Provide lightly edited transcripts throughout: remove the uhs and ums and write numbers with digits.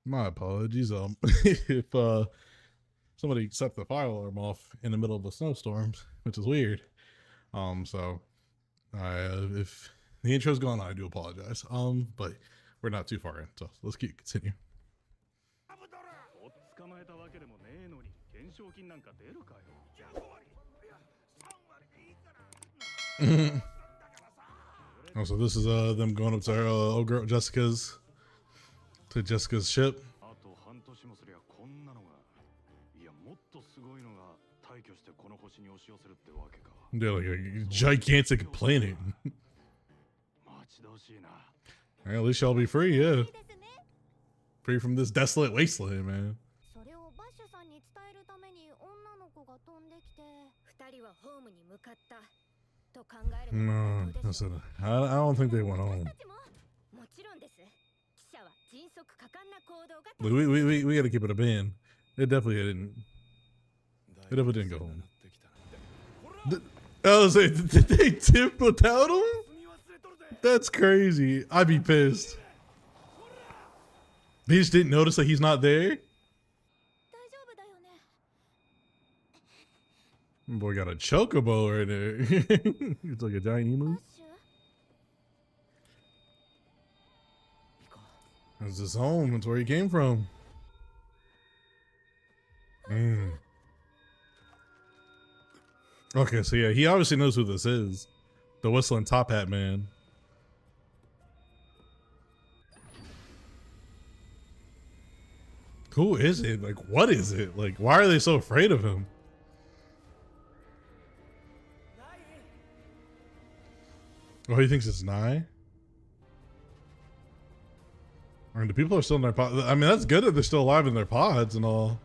My apologies. If somebody set the fire alarm off in the middle of a snowstorm, which is weird. So if the intro's gone, I do apologize. But we're not too far in, so let's continue. Oh, so this is them going up to her old girl Jessica's ship. They're like a gigantic planet. At least y'all be free, yeah. Free from this desolate wasteland, man. No, listen, I don't think they went home. We gotta keep it a band. It definitely didn't. It definitely didn't go home. I was like, did they tip without him? That's crazy. I'd be pissed. They just didn't notice that he's not there? Boy got a chocobo right there. It's like a giant emu. That's his home. That's where he came from. Okay, so yeah, he obviously knows who this is. The whistling top hat man. Who is it? Like, what is it? Like, why are they so afraid of him? Oh, he thinks it's Nye? I mean, the people are still in their pods. I mean, that's good that they're still alive in their pods and all.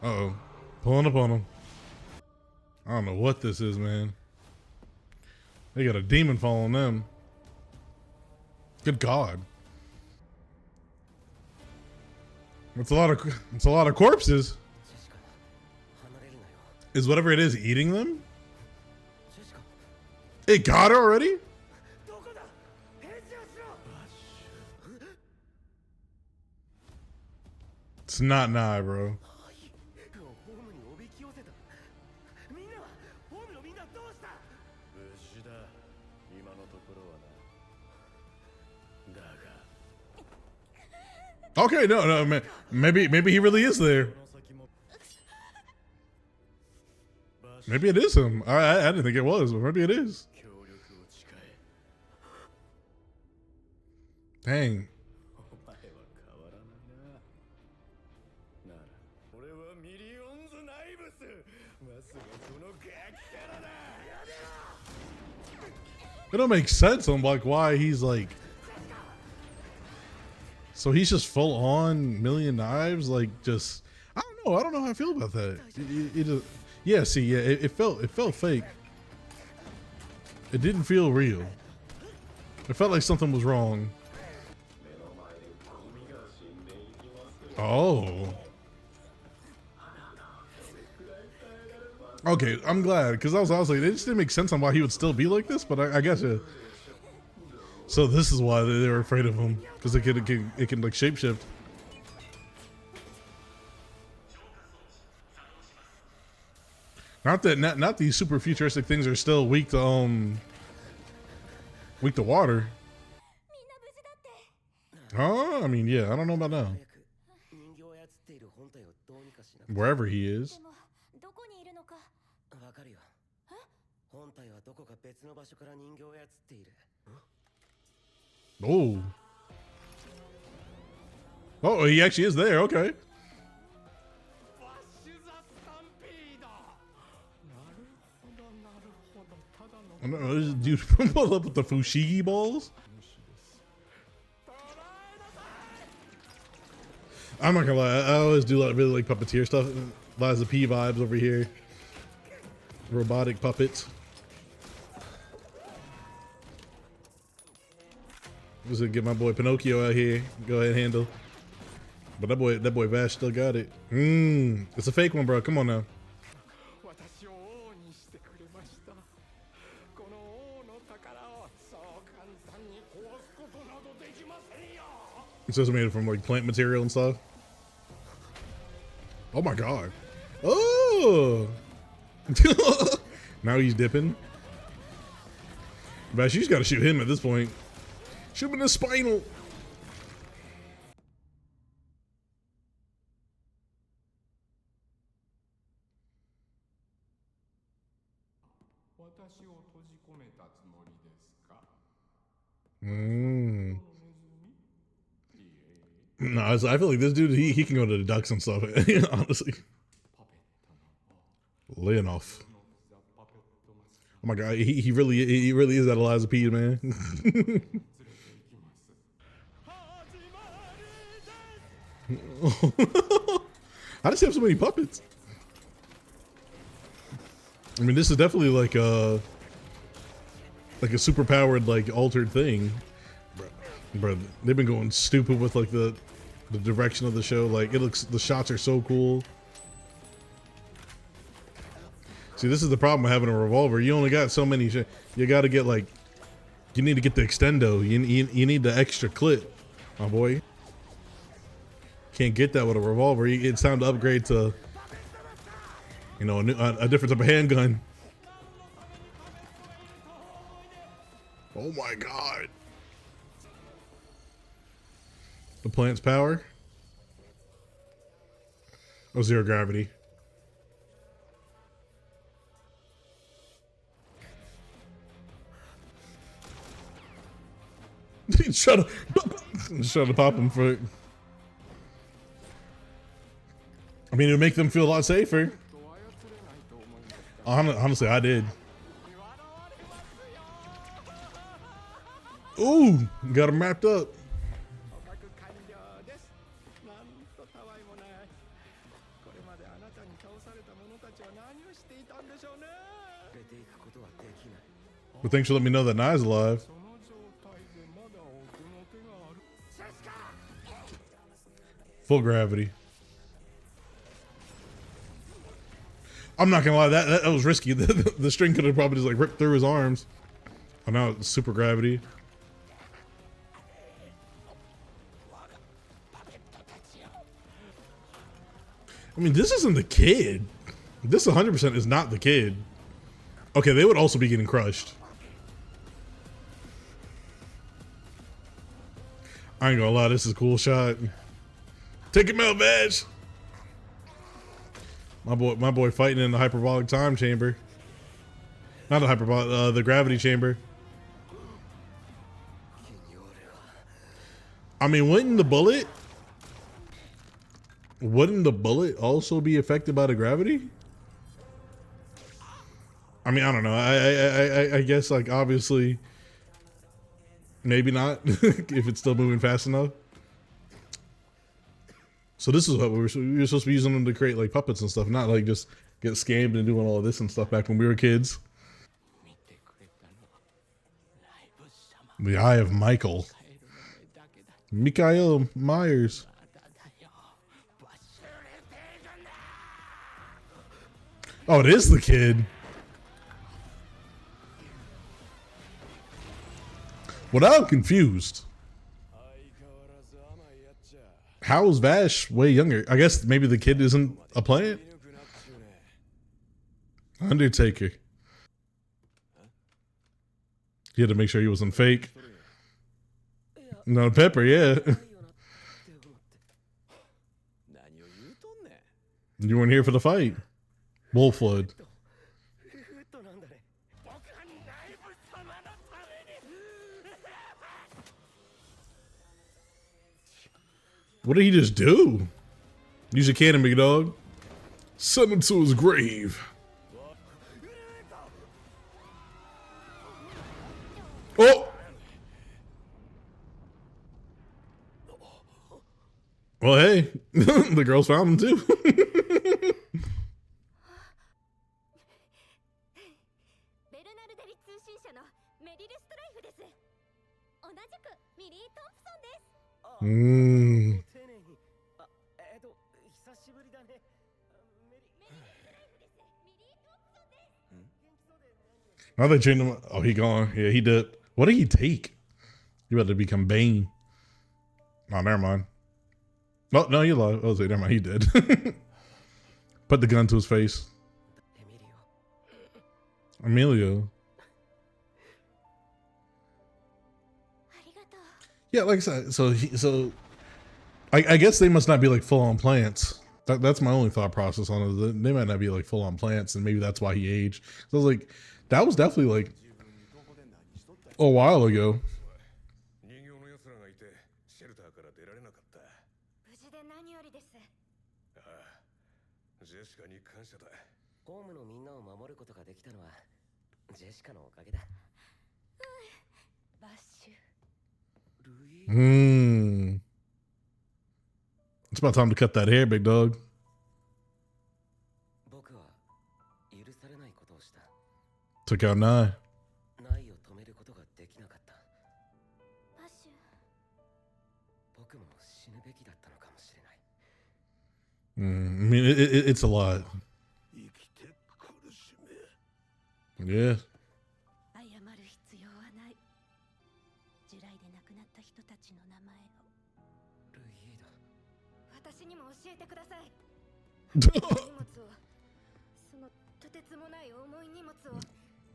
Uh-oh. Pulling up on them. I don't know what this is, man. They got a demon following them. Good God. It's a lot of corpses. Is whatever it is eating them? It got her already? It's not Nye, bro. Okay, no, man. Maybe he really is there. Maybe it is him. I didn't think it was, but maybe it is. Dang. It don't make sense on like why he's like. So he's just full on million knives, like just. I don't know how I feel about that. It just, yeah. See, yeah, it felt fake. It didn't feel real. It felt like something was wrong. Oh. Okay, I'm glad because I was like, it just didn't make sense on why he would still be like this, but I guess it. So this is why they were afraid of him because it can like shapeshift. Not these super futuristic things are still weak to water. Huh? I mean, yeah, I don't know about now. Wherever he is. Oh. Oh, he actually is there. Okay. I don't know, this dude pull up with the fushigi balls. I'm not gonna lie, I always do really like puppeteer stuff. Lies of P vibes over here. Robotic puppets. Just gonna get my boy Pinocchio out here. Go ahead and handle. But that boy Vash still got it. It's a fake one, bro. Come on now. It says made from like plant material and stuff. Oh my god. Oh. Now he's dipping. But she's got to shoot him at this point. Shoot him in the spinal. No, I feel like this dude, he can go to the ducks and stuff, honestly. Laying off. Oh my god, he really is that Eliza P, man. I just have so many puppets. I mean, this is definitely like a super powered, like altered thing. Bro, they've been going stupid with like the direction of the show. Like the shots are so cool. See, this is the problem with having a revolver. You only got so many. You got to get like, you need to get the extendo. You need the extra clip, my boy. Can't get that with a revolver. It's time to upgrade to, you know, a different type of handgun. Oh my god. The plant's power. Oh, zero gravity. Try to pop him for it. I mean, it would make them feel a lot safer. Honestly, I did. Ooh, got him wrapped up. But thanks for letting me know that Nai's alive. Full gravity. I'm not gonna lie, that was risky. The string could have probably just like ripped through his arms. Oh, now it's super gravity. I mean, this isn't the kid. This 100% is not the kid. Okay, they would also be getting crushed. I ain't gonna lie, this is a cool shot. Take him out, Bash. My boy fighting in the hyperbolic time chamber. Not the hyperbolic, the gravity chamber. I mean, wouldn't the bullet also be affected by the gravity? I mean, I don't know. I guess like obviously, maybe not if it's still moving fast enough. So this is what we were supposed to be using them to create like puppets and stuff, not like just get scammed and doing all of this and stuff back when we were kids. The Eye of Michael. Mikael Myers. Oh, it is the kid. Well, now I'm confused. How is Vash way younger? I guess maybe the kid isn't a plant? Undertaker. You had to make sure he wasn't fake. No, Pepper, yeah. You weren't here for the fight. Wolf Flood. What did he just do? Use your cannon, big dog. Send him to his grave. Oh! Well, hey, the girls found him too. Now they changed him. Oh, he gone. Yeah, he did. What did he take? He about to become Bane. Oh, never mind. Oh, no, you lied. I was like, never mind, he did. Put the gun to his face. Emilio. Yeah, like I said, so I guess they must not be like full-on plants. That's my only thought process on it. They might not be like full-on plants, and maybe that's why he aged. So I was like, that was definitely like a while ago. It's about time to cut that hair, big dog. Took out 9. I mean, it's a lot. Yeah.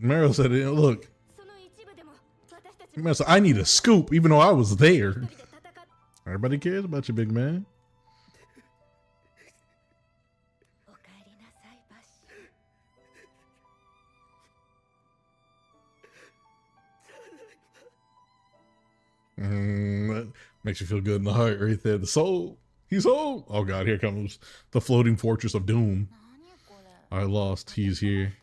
Meryl said, look, Meryl said, I need a scoop, even though I was there. Everybody cares about you, big man. That makes you feel good in the heart right there. The soul. He's home. Oh God, here comes the floating fortress of doom. I lost. He's here.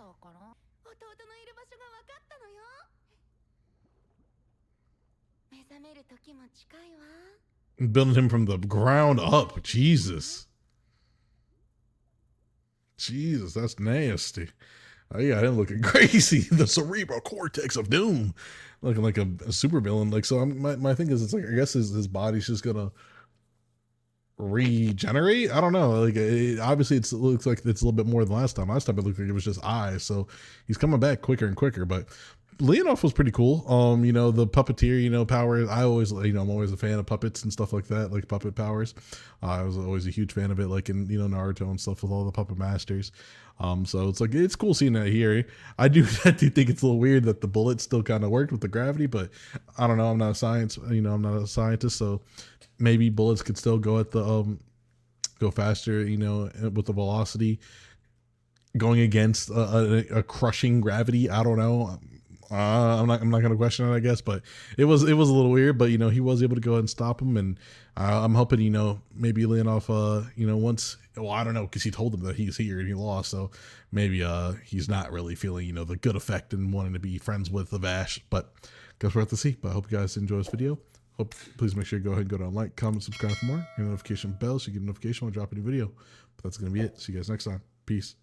Building him from the ground up. Jesus. Jesus, that's nasty. Oh yeah, him looking crazy. The cerebral cortex of doom. Looking like a super villain. Like, so my thing is, it's like, I guess his body's just gonna regenerate. I don't know. Like, obviously it looks like it's a little bit more than last time. Last time it looked like it was just eyes. So he's coming back quicker and quicker. But Leonov was pretty cool. You know, the puppeteer, you know, power. I always, you know, I'm always a fan of puppets and stuff like that, like puppet powers. I was always a huge fan of it, like in, you know, Naruto and stuff with all the puppet masters. So it's like, it's cool seeing that here. I do think it's a little weird that the bullets still kind of worked with the gravity, but I don't know. I'm not a I'm not a scientist, so maybe bullets could still go at the go faster, you know, with the velocity going against a crushing gravity. I don't know. I'm not gonna question it, I guess, but it was a little weird. But you know, he was able to go ahead and stop him, and I'm hoping, you know, maybe Leonov, you know, once, well, I don't know, because he told him that he's here and he lost, so maybe he's not really feeling, you know, the good effect and wanting to be friends with the Vash. But guess we'll have to see. But I hope you guys enjoy this video. Please make sure you go ahead and go down, like, comment, subscribe for more. Hit the notification bell so you get a notification when I drop a new video. But that's gonna be it. See you guys next time. Peace.